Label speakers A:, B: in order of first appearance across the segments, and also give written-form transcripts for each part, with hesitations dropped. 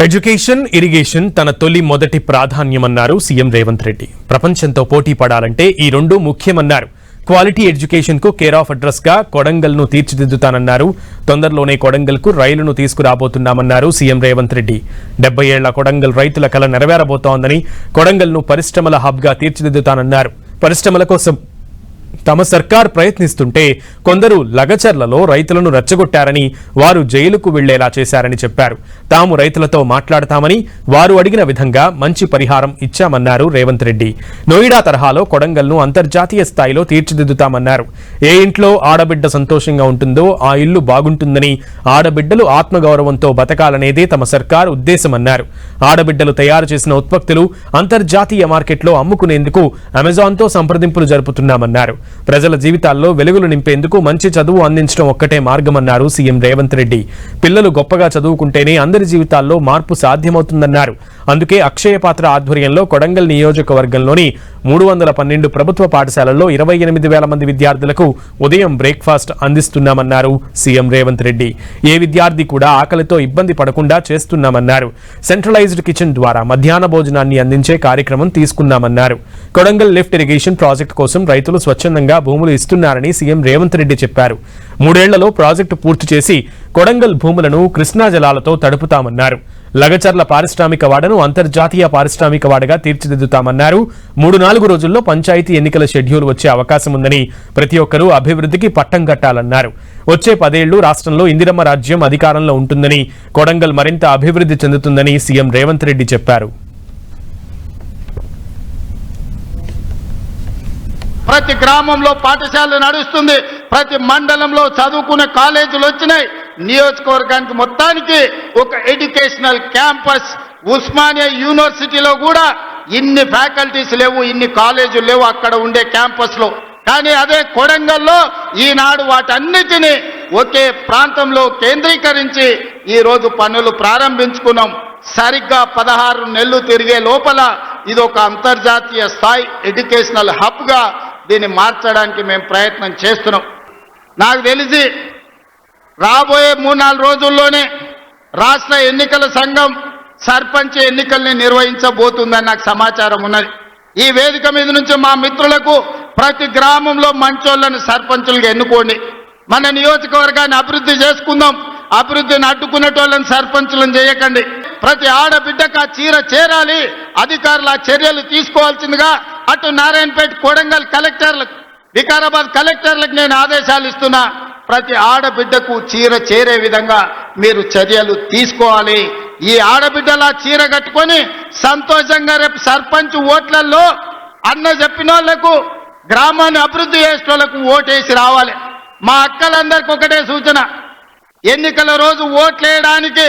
A: Education, irrigation తన మొదటి ప్రాధాన్యమన్నారు CM Revanth Reddy. ప్రపంచంతో పోటీ పడాలంటే ఈ రెండూ ముఖ్యమన్నారు. క్వాలిటీ ఎడ్యుకేషన్ కు కేర్ ఆఫ్ అడ్రస్ గా కొడంగల్ ను తీర్చిదిద్దుతానన్నారు. తొందరలోనే కొడంగల్ కు రైలును తీసుకురాబోతున్నామన్నారు సీఎం రేవంత్ రెడ్డి. 70 ఏళ్ల కొడంగల్ రైతుల కల నెరవేరబోతోందని, కొడంగల్ ను పరిశ్రమల హబ్ గా తీర్చిదిద్దుతానన్నారు. పరిశ్రమల కోసం తమ సర్కార్ ప్రయత్నిస్తుంటే కొందరు లగచర్లలో రైతులను రెచ్చగొట్టారని, వారు జైలుకు వెళ్లేలా చేశారని చెప్పారు. తాము రైతులతో మాట్లాడతామని, వారు అడిగిన విధంగా మంచి పరిహారం ఇచ్చామన్నారు రేవంత్ రెడ్డి. నోయిడా తరహాలో కొడంగల్ను అంతర్జాతీయ స్థాయిలో తీర్చిదిద్దుతామన్నారు. ఏ ఇంట్లో ఆడబిడ్డ సంతోషంగా ఉంటుందో ఆ ఇల్లు బాగుంటుందని, ఆడబిడ్డలు ఆత్మగౌరవంతో బతకాలనేదే తమ సర్కార్ ఉద్దేశమన్నారు. ఆడబిడ్డలు తయారు చేసిన ఉత్పత్తులు అంతర్జాతీయ మార్కెట్లో అమ్ముకునేందుకు అమెజాన్తో సంప్రదింపులు జరుపుతున్నామన్నారు. ప్రజల జీవితాల్లో వెలుగులు నింపేందుకు మంచి చదువు అందించడం ఒక్కటే మార్గమన్నారు సీఎం రేవంత్ రెడ్డి. పిల్లలు గొప్పగా చదువుకుంటేనే అందరి జీవితాల్లో మార్పు సాధ్యమవుతుందన్నారు. అందుకే అక్షయ పాత్ర ఆధ్వర్యంలో కొడంగల్ నియోజకవర్గంలోని 312 ప్రభుత్వ పాఠశాలల్లో 28,000 మంది విద్యార్థులకు ఉదయం బ్రేక్ఫాస్ట్ అందిస్తున్నామన్నారు సీఎం రేవంత్ రెడ్డి. ఏ విద్యార్థి కూడా ఆకలితో ఇబ్బంది పడకుండా చేస్తున్నామన్నారు. సెంట్రలైజ్డ్ కిచెన్ ద్వారా మధ్యాహ్న భోజనాన్ని అందించే కార్యక్రమం తీసుకున్నామన్నారు. కొడంగల్ లిఫ్ట్ ఇరిగేషన్ ప్రాజెక్టు కోసం రైతులు స్వచ్ఛందంగా భూములు ఇస్తున్నారని సీఎం రేవంత్ రెడ్డి చెప్పారు. 3 ఏళ్లలో ప్రాజెక్టు పూర్తి చేసి కొడంగల్ భూములను కృష్ణా జలాలతో తడుపుతామన్నారు. లగచర్ల పారిశ్రామిక వాడను అంతర్జాతీయ పారిశ్రామిక వాడగా తీర్చిదిద్దుతామన్నారు. 3-4 రోజుల్లో పంచాయతీ ఎన్నికల షెడ్యూల్ వచ్చే అవకాశం ఉందని, ప్రతి ఒక్కరూ అభివృద్ధికి పట్టం కట్టాలన్నారు. వచ్చే 10 ఏళ్లు రాష్ట్రంలో ఇందిరమ్మ రాజ్యం అధికారంలో ఉంటుందని, కొడంగల్ మరింత అభివృద్ధి చెందుతుందని సీఎం రేవంత్ రెడ్డి చెప్పారు.
B: ప్రతి గ్రామంలో పాఠశాల నడుస్తుంది, ప్రతి మండలంలో చదువుకునే కాలేజీలు వచ్చినాయి. నియోజకవర్గానికి మొత్తానికి ఒక ఎడ్యుకేషనల్ క్యాంపస్, ఉస్మానియా యూనివర్సిటీలో కూడా ఇన్ని ఫ్యాకల్టీస్ లేవు, ఇన్ని కాలేజీలు లేవు అక్కడ ఉండే క్యాంపస్లో. కానీ అదే కొడంగల్లో ఈనాడు వాటన్నిటినీ ఒకే ప్రాంతంలో కేంద్రీకరించి ఈరోజు పనులు ప్రారంభించుకున్నాం. సరిగ్గా 16 నెలలు తిరిగే లోపల ఇది ఒక అంతర్జాతీయ స్థాయి ఎడ్యుకేషనల్ హబ్గా దీన్ని మార్చడానికి మేము ప్రయత్నం చేస్తున్నాం. నాకు తెలిసి రాబోయే 3-4 రోజుల్లోనే రాష్ట్ర ఎన్నికల సంఘం సర్పంచ్ ఎన్నికల్ని నిర్వహించబోతుందని నాకు సమాచారం ఉన్నది. ఈ వేదిక మీద నుంచి మా మిత్రులకు ప్రతి గ్రామంలో మంచోళ్లను సర్పంచులుగా ఎన్నుకోండి. మన నియోజకవర్గాన్ని అభివృద్ధి చేసుకుందాం. అభివృద్ధిని అడ్డుకునేటోళ్ళని సర్పంచులను చేయకండి. ప్రతి ఆడబిడ్డకు ఆ చీర చేరాలి. అధికారులు ఆ చర్యలు తీసుకోవాల్సిందిగా అటు నారాయణపేట, కొడంగల్ కలెక్టర్లకు, వికారాబాద్ కలెక్టర్లకు నేను ఆదేశాలు ఇస్తున్నా. ప్రతి ఆడబిడ్డకు చీర చేరే విధంగా మీరు చర్యలు తీసుకోవాలి. ఈ ఆడబిడ్డల చీర కట్టుకొని సంతోషంగా రేపు సర్పంచ్ ఓట్లలో అన్న చెప్పిన వాళ్లకు, గ్రామాన్ని అభివృద్ధి చేసే వాళ్ళకు ఓటేసి రావాలి. మా అక్కలందరికీ ఒకటే సూచన, ఎన్నికల రోజు ఓట్లేయడానికి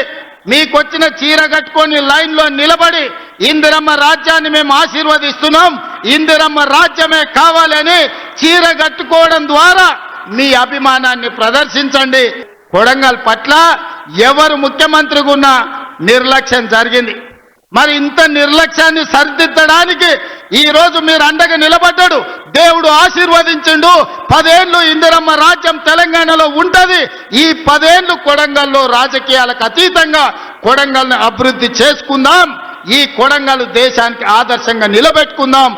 B: మీకొచ్చిన చీర కట్టుకొని లైన్లో నిలబడి ఇందిరమ్మ రాజ్యాన్ని మేము ఆశీర్వదిస్తున్నాం, ఇందిరమ్మ రాజ్యమే కావాలని చీర కట్టుకోవడం ద్వారా మీ అభిమానాన్ని ప్రదర్శించండి. కొడంగల్ పట్ల ఎవరు ముఖ్యమంత్రిగా ఉన్నా నిర్లక్ష్యం జరిగింది. మరి ఇంత నిర్లక్ష్యాన్ని సరిదిద్దడానికి ఈ రోజు మీరు అండగా నిలబడ్డాడు, దేవుడు ఆశీర్వదించిండు. 10 ఏళ్లు ఇందిరమ్మ రాజ్యం తెలంగాణలో ఉంటది. ఈ 10 ఏళ్లు కొడంగల్లో రాజకీయాలకు అతీతంగా కొడంగల్ని అభివృద్ధి చేసుకుందాం. ఈ కొడంగల్ దేశానికి ఆదర్శంగా నిలబెట్టుకుందాం.